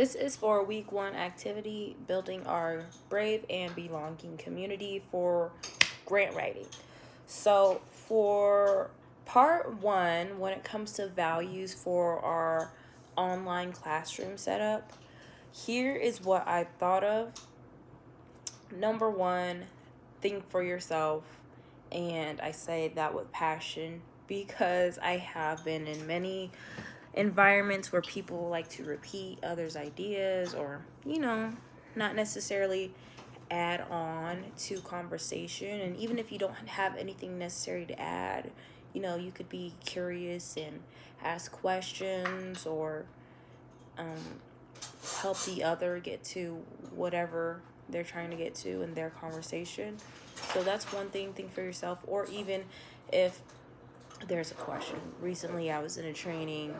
this is for week 1 activity, building our brave and belonging community for grant writing. So for part 1, when it comes to values for our online classroom setup, here is what I thought of. Number 1, think for yourself. And I say that with passion because I have been in many environments where people like to repeat others' ideas or, not necessarily add on to conversation. And even if you don't have anything necessary to add, you could be curious and ask questions or help the other get to whatever they're trying to get to in their conversation. So that's one thing, think for yourself. Or even if there's a question. Recently I was in a training,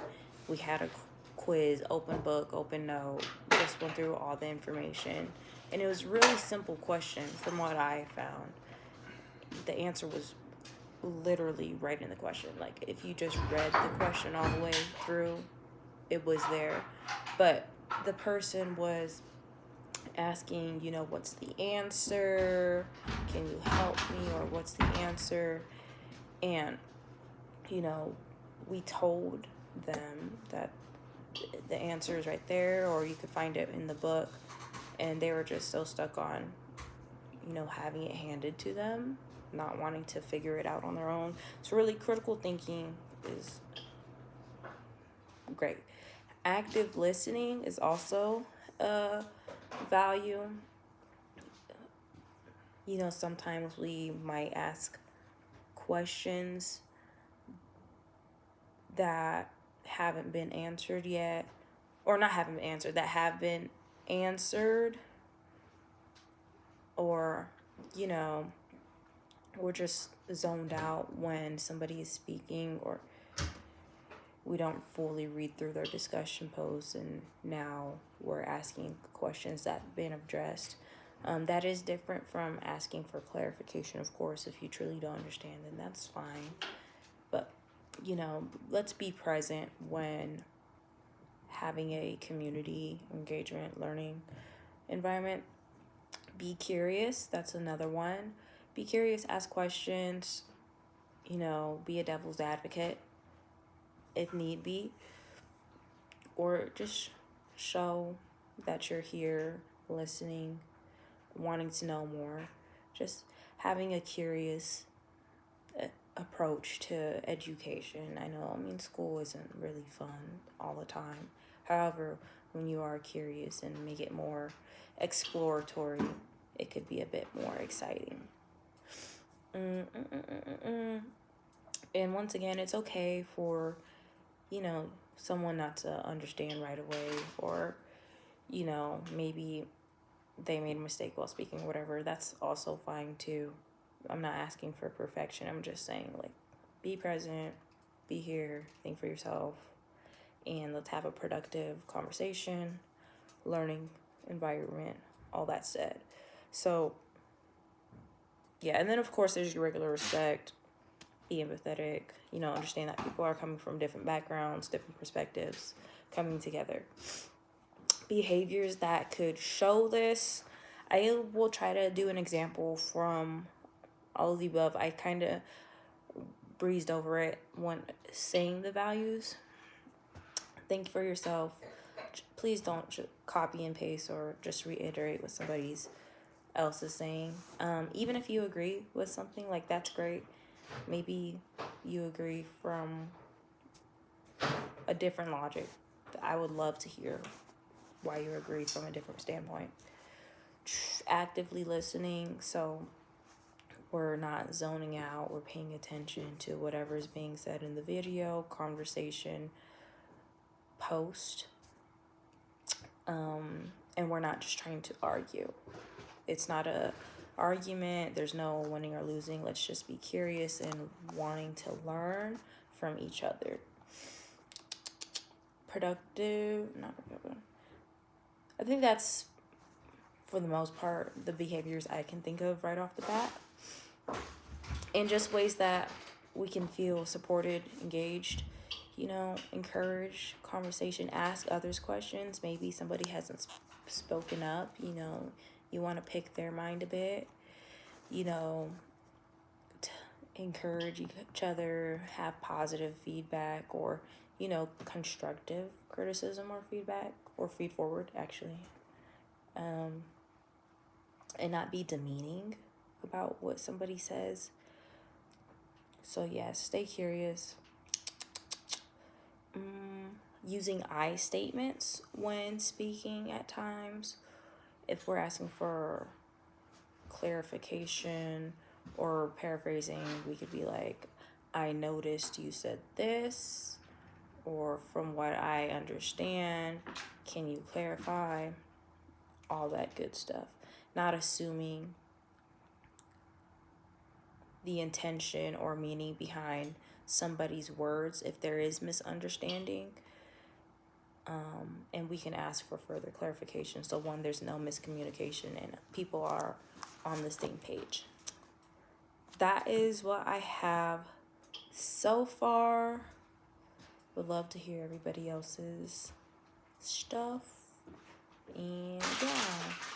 we had a quiz, open book, open note, just went through all the information, and it was a really simple question from what I found. The answer was literally right in the question. Like, if you just read the question all the way through, it was there. But the person was asking, what's the answer? Can you help me? Or what's the answer? And, we told them that the answer is right there, or you could find it in the book. And they were just so stuck on, having it handed to them, not wanting to figure it out on their own. So really, critical thinking is great. Active listening is also a value. Sometimes we might ask questions that haven't been answered yet, or not haven't been answered, that have been answered, or, we're just zoned out when somebody is speaking, or we don't fully read through their discussion posts, and now we're asking questions that have been addressed. That is different from asking for clarification, of course. If you truly don't understand, then that's fine. But, let's be present when having a community engagement learning environment. Be curious. That's another one. Be curious, ask questions, be a devil's advocate if need be, or just show that you're here listening, wanting to know more, just having a curious approach to education. School isn't really fun all the time. However, when you are curious and make it more exploratory, it could be a bit more exciting. And once again, it's okay for, someone not to understand right away, or, maybe they made a mistake while speaking, whatever. That's also fine too. I'm not asking for perfection. I'm just saying, be present, be here, think for yourself, and let's have a productive conversation, learning environment, all that said. So, yeah, and then of course there's your regular respect, be empathetic, understand that people are coming from different backgrounds, different perspectives, coming together. Behaviors that could show this, I will try to do an example from all of the above. I kind of breezed over it when saying the values. Think for yourself. Please don't copy and paste or just reiterate what somebody else is saying. Even if you agree with something, that's great. Maybe you agree from a different logic. I would love to hear why you agree from a different standpoint. Actively listening, so we're not zoning out, we're paying attention to whatever is being said in the video, conversation, post, and we're not just trying to argue. It's not a argument, there's no winning or losing. Let's just be curious and wanting to learn from each other. Productive, not productive. I think that's, for the most part, the behaviors I can think of right off the bat. And just ways that we can feel supported, engaged, encourage conversation, ask others questions. Maybe somebody hasn't spoken up, you want to pick their mind a bit, encourage each other, have positive feedback, or constructive criticism or feedback, or feed forward actually, and not be demeaning about what somebody says. So yes, stay curious. Using I statements when speaking at times. If we're asking for clarification or paraphrasing, we could be like, I noticed you said this, or from what I understand, can you clarify? All that good stuff. Not assuming the intention or meaning behind somebody's words if there is misunderstanding. And we can ask for further clarification. So one, there's no miscommunication and people are on the same page. That is what I have so far. Would love to hear everybody else's stuff. And yeah.